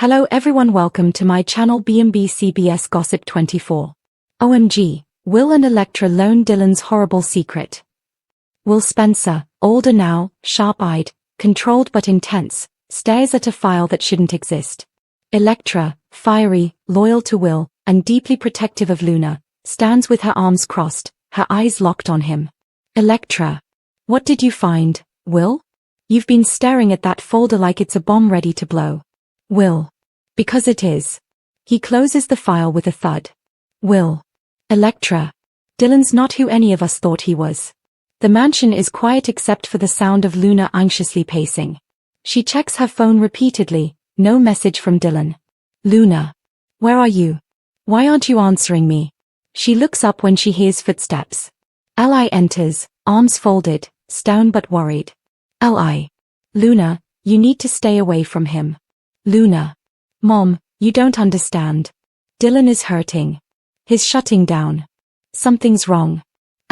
Hello everyone, welcome to my channel BMB Gossip 24. OMG, Will and Electra learn Dylan's horrible secret. Will Spencer, older now, sharp-eyed, controlled but intense, stares at a file that shouldn't exist. Electra, fiery, loyal to Will, and deeply protective of Luna, stands with her arms crossed, her eyes locked on him. Electra. What did you find, Will? You've been staring at that folder like it's a bomb ready to blow. Will. Because it is. He closes the file with a thud. Will. Electra. Dylan's not who any of us thought he was. The mansion is quiet except for the sound of Luna anxiously pacing. She checks her phone repeatedly, no message from Dylan. Luna. Where are you? Why aren't you answering me? She looks up when she hears footsteps. Li enters, arms folded, stern but worried. Li. Luna, you need to stay away from him. Luna. Mom, you don't understand. Dylan is hurting. He's shutting down. Something's wrong.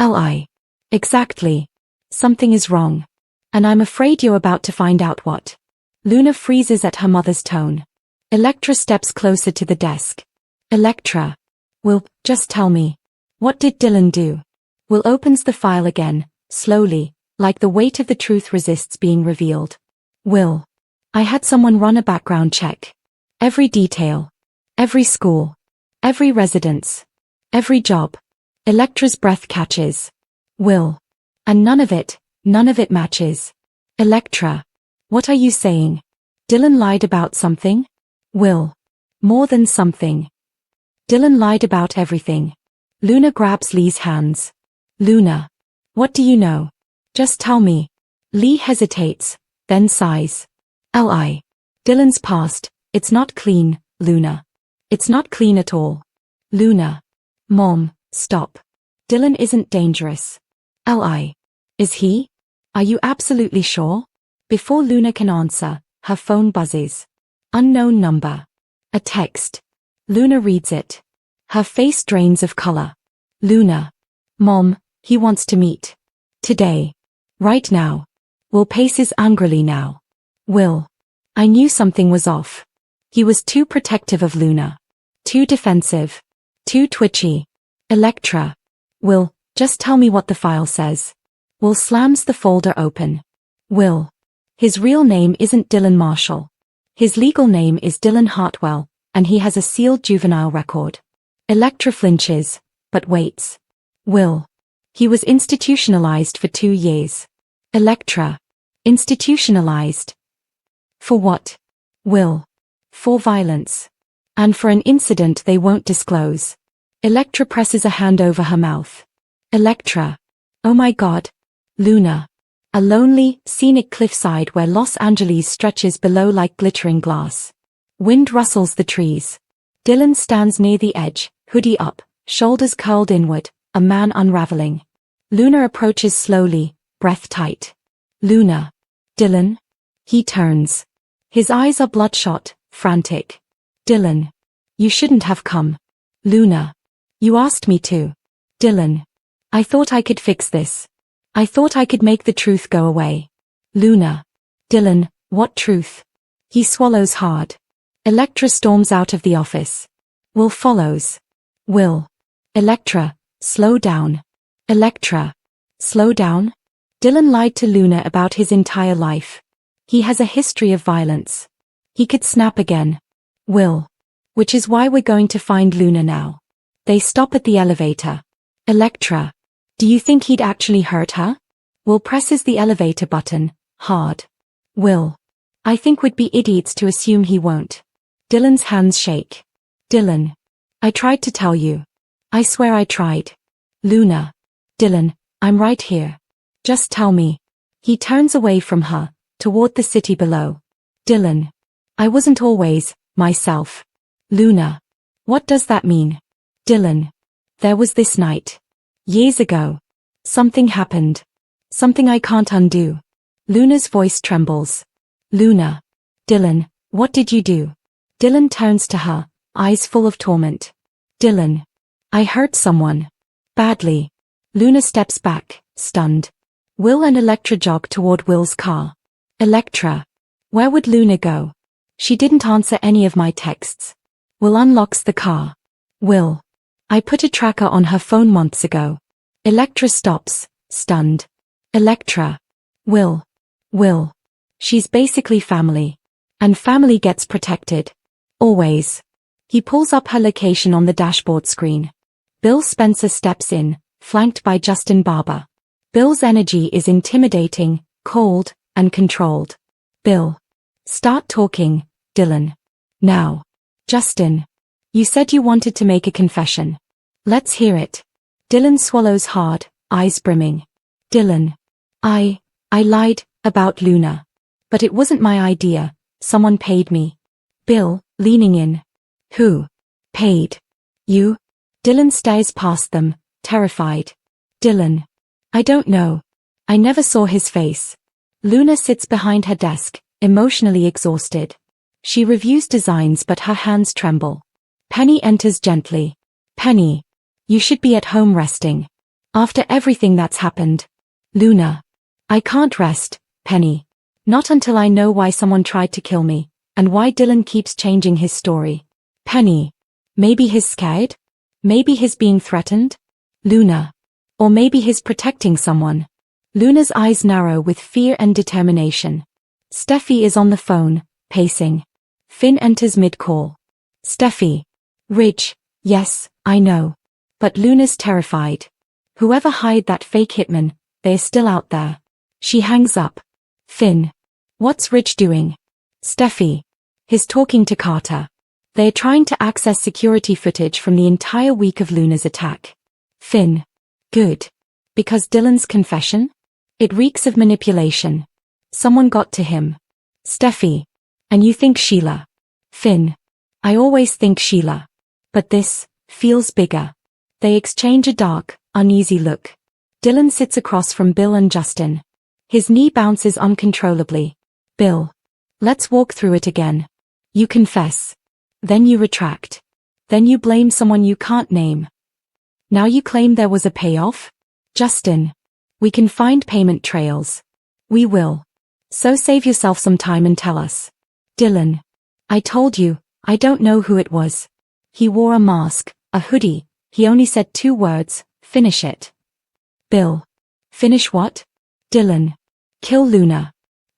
Li. Exactly. Something is wrong. And I'm afraid you're about to find out what. Luna freezes at her mother's tone. Electra steps closer to the desk. Electra. Will, just tell me. What did Dylan do? Will opens the file again, slowly, like the weight of the truth resists being revealed. Will. I had someone run a background check. Every detail. Every school. Every residence. Every job. Electra's breath catches. Will. And none of it matches. Electra. What are you saying? Dylan lied about something? Will. More than something. Dylan lied about everything. Luna grabs Lee's hands. Luna. What do you know? Just tell me. Lee hesitates, then sighs. Li. Dylan's past, it's not clean, Luna. It's not clean at all. Luna. Mom, stop. Dylan isn't dangerous. Li. Is he? Are you absolutely sure? Before Luna can answer, her phone buzzes. Unknown number. A text. Luna reads it. Her face drains of color. Luna. Mom, he wants to meet. Today. Right now. Will paces angrily now. Will. I knew something was off. He was too protective of Luna. Too defensive. Too twitchy. Electra. Will, just tell me what the file says. Will slams the folder open. Will. His real name isn't Dylan Marshall. His legal name is Dylan Hartwell, and he has a sealed juvenile record. Electra flinches, but waits. Will. He was institutionalized for 2 years. Electra. Institutionalized. For what? Will. For violence. And for an incident they won't disclose. Electra presses a hand over her mouth. Electra. Oh my God. Luna. A lonely, scenic cliffside where Los Angeles stretches below like glittering glass. Wind rustles the trees. Dylan stands near the edge, hoodie up, shoulders curled inward, a man unraveling. Luna approaches slowly, breath tight. Luna. Dylan? He turns. His eyes are bloodshot, frantic. Dylan. You shouldn't have come. Luna. You asked me to. Dylan. I thought I could fix this. I thought I could make the truth go away. Luna. Dylan, what truth? He swallows hard. Electra storms out of the office. Will follows. Will. Electra, slow down. Electra. Slow down? Dylan lied to Luna about his entire life. He has a history of violence. He could snap again. Will. Which is why we're going to find Luna now. They stop at the elevator. Electra. Do you think he'd actually hurt her? Will presses the elevator button, hard. Will. I think we'd be idiots to assume he won't. Dylan's hands shake. Dylan. I tried to tell you. I swear I tried. Luna. Dylan, I'm right here. Just tell me. He turns away from her, toward the city below. Dylan. I wasn't always myself. Luna. What does that mean? Dylan. There was this night. Years ago. Something happened. Something I can't undo. Luna's voice trembles. Luna. Dylan, what did you do? Dylan turns to her, eyes full of torment. Dylan. I hurt someone. Badly. Luna steps back, stunned. Will and Electra jog toward Will's car. Electra. Where would Luna go? She didn't answer any of my texts. Will unlocks the car. Will. I put a tracker on her phone months ago. Electra stops, stunned. Electra. Will. She's basically family. And family gets protected. Always. He pulls up her location on the dashboard screen. Bill Spencer steps in, flanked by Justin Barber. Bill's energy is intimidating, cold, and controlled. Bill. Start talking, Dylan. Now. Justin. You said you wanted to make a confession. Let's hear it. Dylan swallows hard, eyes brimming. Dylan. I lied about Luna. But it wasn't my idea, someone paid me. Bill, leaning in. Who? Paid. You? Dylan stares past them, terrified. Dylan. I don't know. I never saw his face. Luna sits behind her desk, emotionally exhausted. She reviews designs but her hands tremble. Penny enters gently. Penny. You should be at home resting. After everything that's happened. Luna. I can't rest, Penny. Not until I know why someone tried to kill me, and why Dylan keeps changing his story. Penny. Maybe he's scared? Maybe he's being threatened? Luna. Or maybe he's protecting someone. Luna's eyes narrow with fear and determination. Steffi is on the phone, pacing. Finn enters mid-call. Steffi. Ridge. Yes, I know. But Luna's terrified. Whoever hired that fake hitman, they're still out there. She hangs up. Finn. What's Ridge doing? Steffi. He's talking to Carter. They're trying to access security footage from the entire week of Luna's attack. Finn. Good. Because Dylan's confession? It reeks of manipulation. Someone got to him. Steffi. And you think Sheila? Finn. I always think Sheila. But this feels bigger. They exchange a dark, uneasy look. Dylan sits across from Bill and Justin. His knee bounces uncontrollably. Bill. Let's walk through it again. You confess. Then you retract. Then you blame someone you can't name. Now you claim there was a payoff? Justin. We can find payment trails. We will. So save yourself some time and tell us. Dylan. I told you, I don't know who it was. He wore a mask, a hoodie. He only said 2 words, finish it. Bill. Finish what? Dylan. Kill Luna.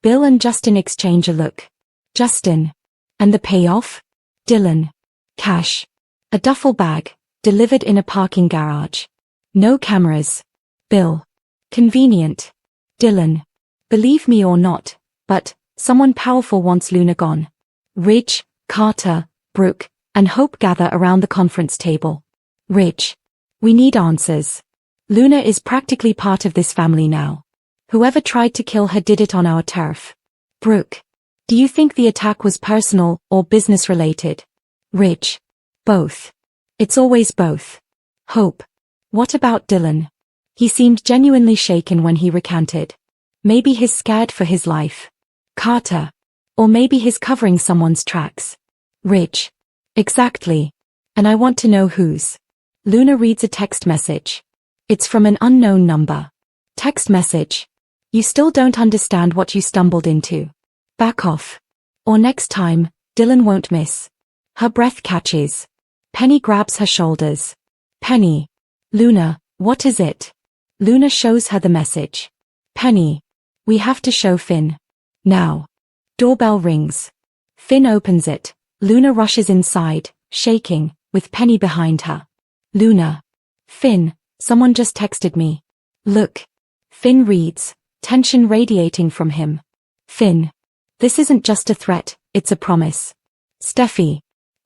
Bill and Justin exchange a look. Justin. And the payoff? Dylan. Cash. A duffel bag, delivered in a parking garage. No cameras. Bill. Convenient. Dylan. Believe me or not, but someone powerful wants Luna gone. Ridge, Carter, Brooke, and Hope gather around the conference table. Ridge. We need answers. Luna is practically part of this family now. Whoever tried to kill her did it on our turf. Brooke. Do you think the attack was personal or business related? Ridge. Both. It's always both. Hope. What about Dylan? He seemed genuinely shaken when he recanted. Maybe he's scared for his life. Carter. Or maybe he's covering someone's tracks. Ridge. Exactly. And I want to know whose. Luna reads a text message. It's from an unknown number. Text message. You still don't understand what you stumbled into. Back off. Or next time, Dylan won't miss. Her breath catches. Penny grabs her shoulders. Penny. Luna, what is it? Luna shows her the message. Penny. We have to show Finn. Now. Doorbell rings. Finn opens it. Luna rushes inside, shaking, with Penny behind her. Luna. Finn, someone just texted me. Look. Finn reads, tension radiating from him. Finn. This isn't just a threat, it's a promise. Steffi.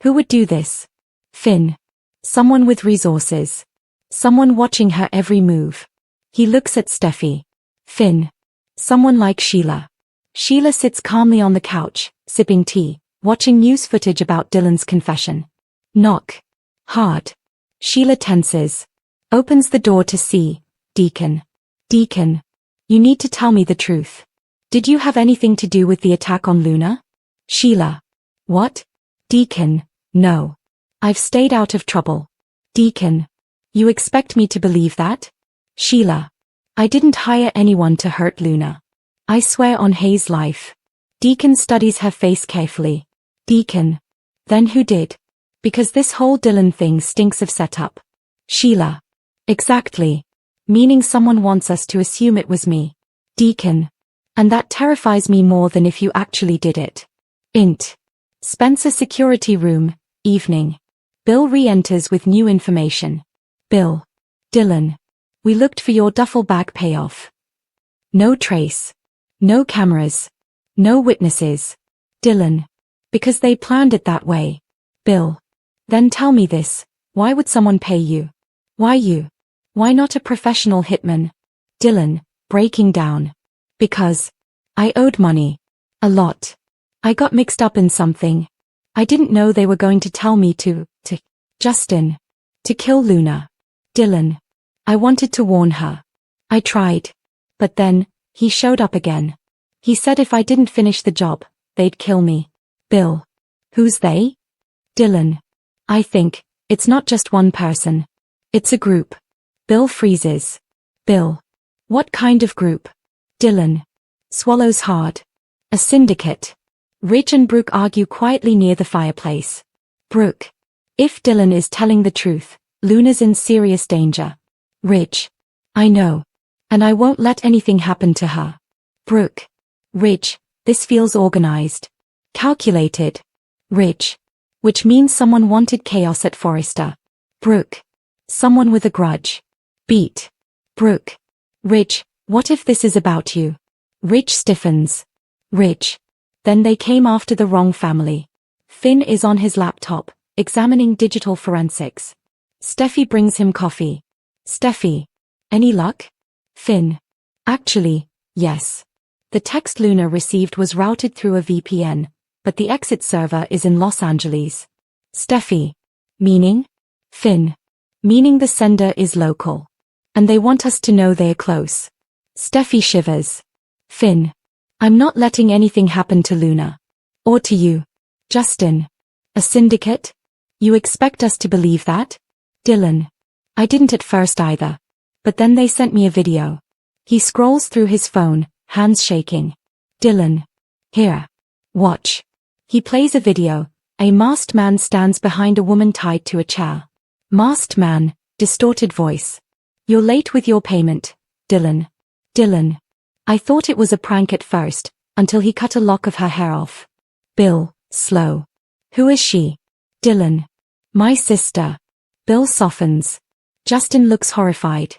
Who would do this? Finn. Someone with resources. Someone watching her every move. He looks at Steffi. Finn. Someone like Sheila. Sheila sits calmly on the couch, sipping tea, watching news footage about Dylan's confession. Knock. Hard. Sheila tenses. Opens the door to see Deacon. Deacon. You need to tell me the truth. Did you have anything to do with the attack on Luna? Sheila. What? Deacon. No. I've stayed out of trouble. Deacon. You expect me to believe that? Sheila. I didn't hire anyone to hurt Luna. I swear on Hayes' life. Deacon studies her face carefully. Deacon. Then who did? Because this whole Dylan thing stinks of setup. Sheila. Exactly. Meaning someone wants us to assume it was me. Deacon. And that terrifies me more than if you actually did it. Int. Spencer security room, evening. Bill re-enters with new information. Bill. Dylan. We looked for your duffel bag payoff. No trace. No cameras. No witnesses. Dylan. Because they planned it that way. Bill. Then tell me this, why would someone pay you? Why you? Why not a professional hitman? Dylan, breaking down. Because I owed money. A lot. I got mixed up in something. I didn't know they were going to tell me to Justin. To kill Luna. Dylan. I wanted to warn her. I tried. But then, he showed up again. He said if I didn't finish the job, they'd kill me. Bill. Who's they? Dylan. I think, it's not just one person. It's a group. Bill freezes. Bill. What kind of group? Dylan. Swallows hard. A syndicate. Ridge and Brooke argue quietly near the fireplace. Brooke. If Dylan is telling the truth, Luna's in serious danger. Ridge. I know. And I won't let anything happen to her. Brooke. Ridge. This feels organized. Calculated. Ridge. Which means someone wanted chaos at Forrester. Brooke. Someone with a grudge. Beat. Brooke. Ridge, what if this is about you? Ridge stiffens. Ridge. Then they came after the wrong family. Finn is on his laptop, examining digital forensics. Steffi brings him coffee. Steffi. Any luck? Finn. Actually, yes. The text Luna received was routed through a VPN, but the exit server is in Los Angeles. Steffi. Meaning? Finn. Meaning the sender is local. And they want us to know they're close. Steffi shivers. Finn. I'm not letting anything happen to Luna. Or to you. Justin. A syndicate? You expect us to believe that? Dylan. I didn't at first either. But then they sent me a video. He scrolls through his phone, hands shaking. Dylan. Here. Watch. He plays a video. A masked man stands behind a woman tied to a chair. Masked man, distorted voice. You're late with your payment, Dylan. Dylan. I thought it was a prank at first, until he cut a lock of her hair off. Bill, slow. Who is she? Dylan. My sister. Bill softens. Justin looks horrified.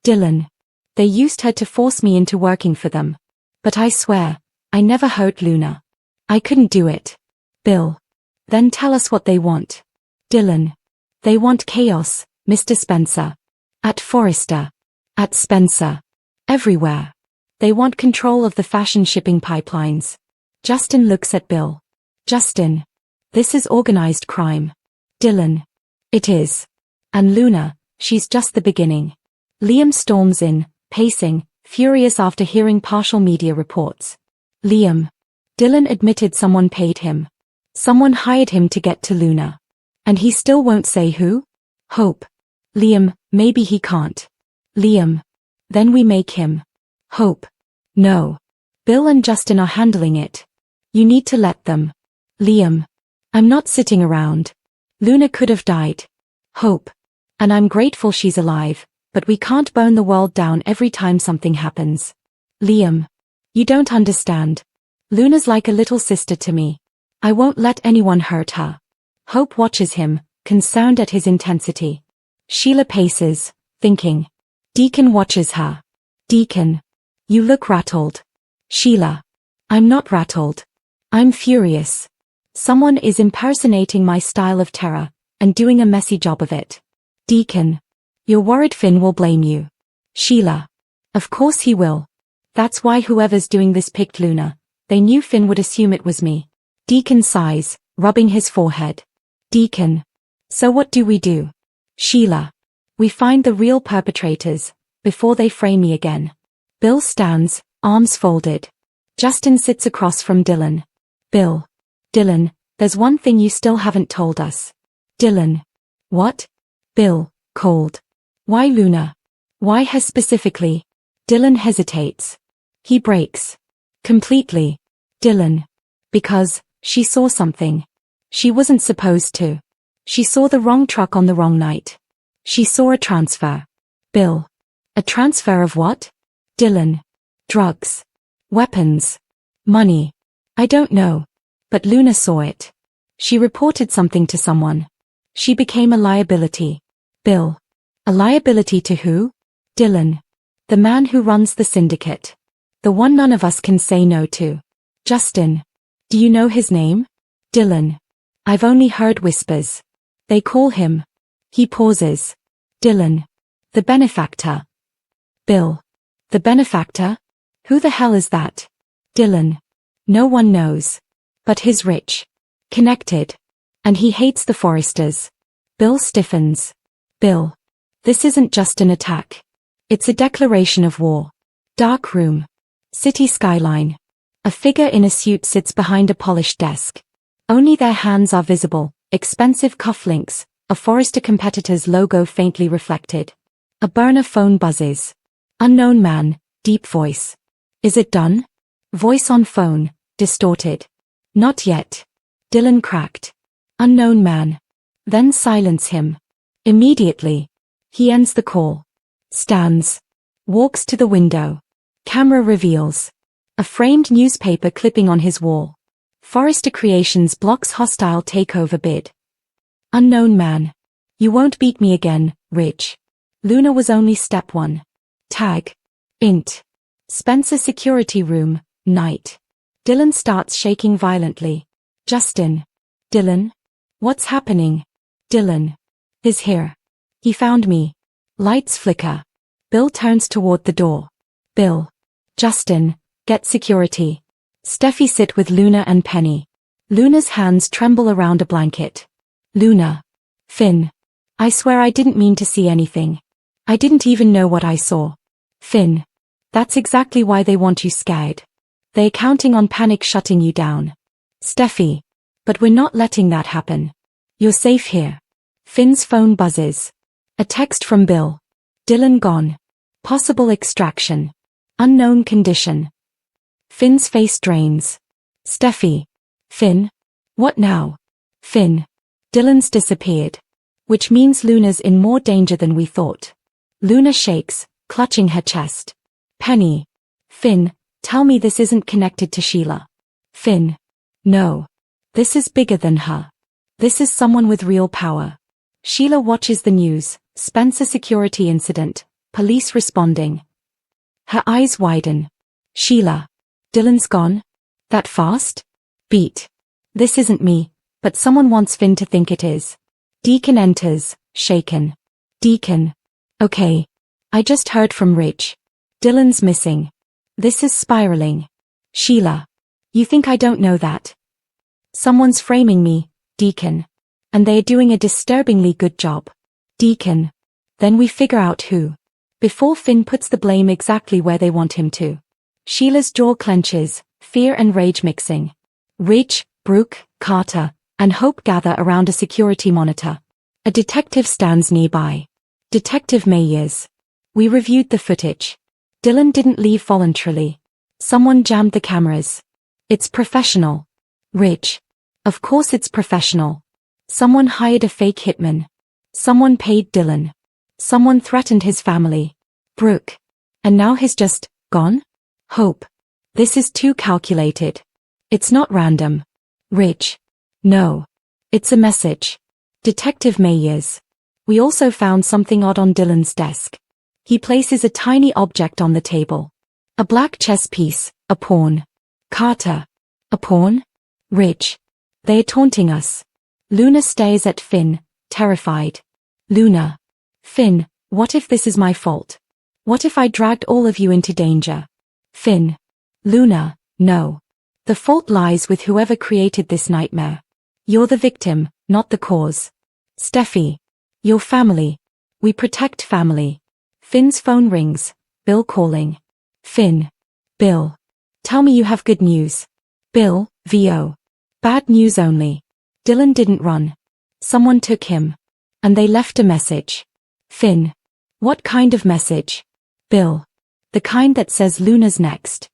Dylan. They used her to force me into working for them. But I swear, I never hurt Luna. I couldn't do it. Bill. Then tell us what they want. Dylan. They want chaos, Mr. Spencer. At Forrester. At Spencer. Everywhere. They want control of the fashion shipping pipelines. Justin looks at Bill. Justin. This is organized crime. Dylan. It is. And Luna, she's just the beginning. Liam storms in, pacing, furious after hearing partial media reports. Liam. Dylan admitted someone paid him. Someone hired him to get to Luna. And he still won't say who? Hope. Liam, maybe he can't. Liam. Then we make him. Hope. No. Bill and Justin are handling it. You need to let them. Liam. I'm not sitting around. Luna could have died. Hope. And I'm grateful she's alive, but we can't burn the world down every time something happens. Liam. You don't understand. Luna's like a little sister to me. I won't let anyone hurt her. Hope watches him, concerned at his intensity. Sheila paces, thinking. Deacon watches her. Deacon. You look rattled. Sheila. I'm not rattled. I'm furious. Someone is impersonating my style of terror, and doing a messy job of it. Deacon. You're worried Finn will blame you. Sheila. Of course he will. That's why whoever's doing this picked Luna. They knew Finn would assume it was me. Deacon sighs, rubbing his forehead. Deacon. So what do we do? Sheila. We find the real perpetrators, before they frame me again. Bill stands, arms folded. Justin sits across from Dylan. Bill. Dylan, there's one thing you still haven't told us. Dylan. What? Bill, cold. Why Luna? Why her specifically? Dylan hesitates. He breaks. Completely. Dylan. Because, she saw something. She wasn't supposed to. She saw the wrong truck on the wrong night. She saw a transfer. Bill. A transfer of what? Dylan. Drugs. Weapons. Money. I don't know. But Luna saw it. She reported something to someone. She became a liability. Bill. A liability to who? Dylan. The man who runs the syndicate. The one none of us can say no to. Justin. Do you know his name? Dylan. I've only heard whispers. They call him. He pauses. Dylan. The benefactor. Bill. The benefactor? Who the hell is that? Dylan. No one knows. But he's rich. Connected. And he hates the Forresters. Bill stiffens. Bill. This isn't just an attack. It's a declaration of war. Dark room. City skyline. A figure in a suit sits behind a polished desk. Only their hands are visible, expensive cufflinks, a Forrester competitor's logo faintly reflected. A burner phone buzzes. Unknown man, deep voice. Is it done? Voice on phone, distorted. Not yet. Dylan cracked. Unknown man. Then silence him. Immediately. He ends the call. Stands. Walks to the window. Camera reveals. A framed newspaper clipping on his wall. Forrester Creations blocks hostile takeover bid. Unknown man. You won't beat me again, Rich. Luna was only step 1. Tag. Int. Spencer security room, night. Dylan starts shaking violently. Justin. Dylan? What's happening? Dylan. He's here. He found me. Lights flicker. Bill turns toward the door. Bill. Justin, get security. Steffi sit with Luna and Penny. Luna's hands tremble around a blanket. Luna. Finn. I swear I didn't mean to see anything. I didn't even know what I saw. Finn. That's exactly why they want you scared. They're counting on panic shutting you down. Steffi. But we're not letting that happen. You're safe here. Finn's phone buzzes. A text from Bill. Dylan gone. Possible extraction. Unknown condition. Finn's face drains. Steffi. Finn. What now? Finn. Dylan's disappeared. Which means Luna's in more danger than we thought. Luna shakes, clutching her chest. Penny. Finn, tell me this isn't connected to Sheila. Finn. No. This is bigger than her. This is someone with real power. Sheila watches the news. Spencer security incident. Police responding. Her eyes widen. Sheila. Dylan's gone? That fast? Beat. This isn't me, but someone wants Finn to think it is. Deacon enters, shaken. Deacon. Okay. I just heard from Rich. Dylan's missing. This is spiraling. Sheila. You think I don't know that? Someone's framing me, Deacon. And they're doing a disturbingly good job. Deacon. Then we figure out who. Before Finn puts the blame exactly where they want him to. Sheila's jaw clenches, fear and rage mixing. Rich, Brooke, Carter, and Hope gather around a security monitor. A detective stands nearby. Detective Mayers. We reviewed the footage. Dylan didn't leave voluntarily. Someone jammed the cameras. It's professional. Rich. Of course it's professional. Someone hired a fake hitman. Someone paid Dylan. Someone threatened his family. Brooke. And now he's just gone? Hope. This is too calculated. It's not random. Rich. No. It's a message. Detective Mayers. We also found something odd on Dylan's desk. He places a tiny object on the table. A black chess piece, a pawn. Carter. A pawn? Rich. They're taunting us. Luna stares at Finn, terrified. Luna. Finn, what if this is my fault? What if I dragged all of you into danger? Finn. Luna, no. The fault lies with whoever created this nightmare. You're the victim, not the cause. Steffi. Your family. We protect family. Finn's phone rings. Bill calling. Finn. Bill. Tell me you have good news. Bill, VO. Bad news only. Dylan didn't run. Someone took him. And they left a message. Finn. What kind of message? Bill. The kind that says Luna's next.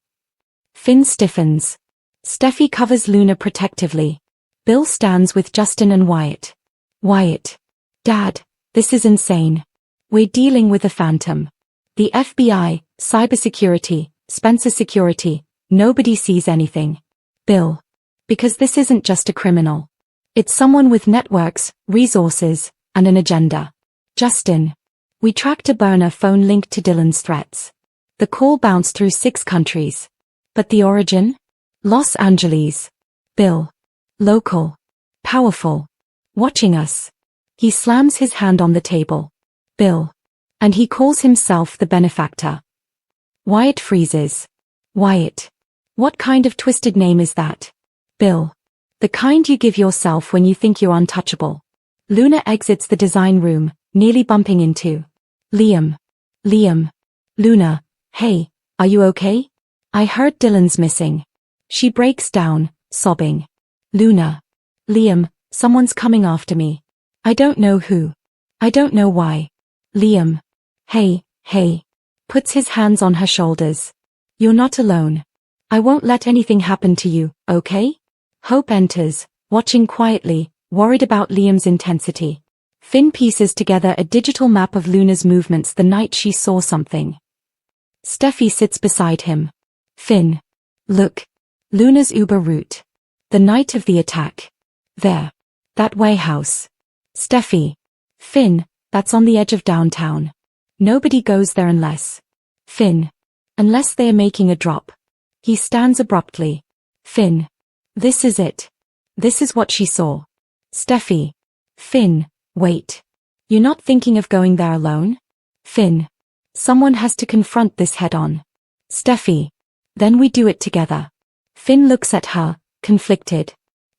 Finn stiffens. Steffi covers Luna protectively. Bill stands with Justin and Wyatt. Wyatt. Dad, this is insane. We're dealing with a phantom. The FBI, cybersecurity, Spencer security, nobody sees anything. Bill. Because this isn't just a criminal. It's someone with networks, resources, and an agenda. Justin. We tracked a burner phone linked to Dylan's threats. The call bounced through 6 countries. But the origin? Los Angeles. Bill. Local. Powerful. Watching us. He slams his hand on the table. Bill. And he calls himself the benefactor. Wyatt freezes. Wyatt. What kind of twisted name is that? Bill. The kind you give yourself when you think you're untouchable. Luna exits the design room, nearly bumping into Liam. Liam. Luna, hey, are you okay? I heard Dylan's missing. She breaks down, sobbing. Luna. Liam, someone's coming after me. I don't know who. I don't know why. Liam. Hey, hey. Puts his hands on her shoulders. You're not alone. I won't let anything happen to you, okay? Hope enters, watching quietly, worried about Liam's intensity. Finn pieces together a digital map of Luna's movements the night she saw something. Steffi sits beside him. Finn. Look. Luna's Uber route. The night of the attack. There. That warehouse. Steffi. Finn, that's on the edge of downtown. Nobody goes there unless. Finn. Unless they are making a drop. He stands abruptly. Finn. This is it. This is what she saw. Steffi. Finn, wait. You're not thinking of going there alone? Finn. Someone has to confront this head-on. Steffi. Then we do it together. Finn looks at her, conflicted.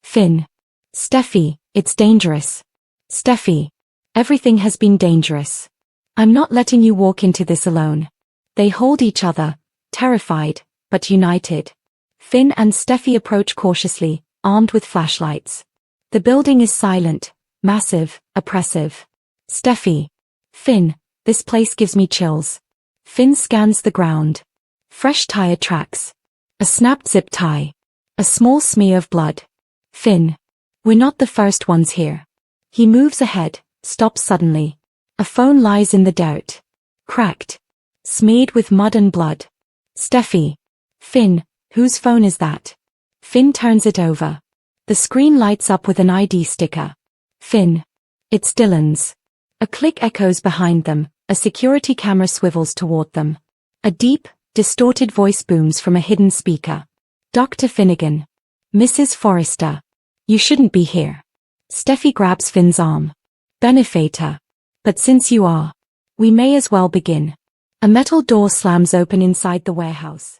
Finn. Steffi, it's dangerous. Steffi. Everything has been dangerous. I'm not letting you walk into this alone. They hold each other, terrified, but united. Finn and Steffi approach cautiously, armed with flashlights. The building is silent, massive, oppressive. Steffi. Finn, this place gives me chills. Finn scans the ground. Fresh tire tracks. A snapped zip tie. A small smear of blood. Finn. We're not the first ones here. He moves ahead, stops suddenly. A phone lies in the dirt. Cracked. Smeared with mud and blood. Steffi. Finn, whose phone is that? Finn turns it over. The screen lights up with an ID sticker. Finn. It's Dylan's. A click echoes behind them, a security camera swivels toward them. A deep, distorted voice booms from a hidden speaker. Dr. Finnegan. Mrs. Forrester. You shouldn't be here. Steffi grabs Finn's arm. Benefactor. But since you are, we may as well begin. A metal door slams open inside the warehouse.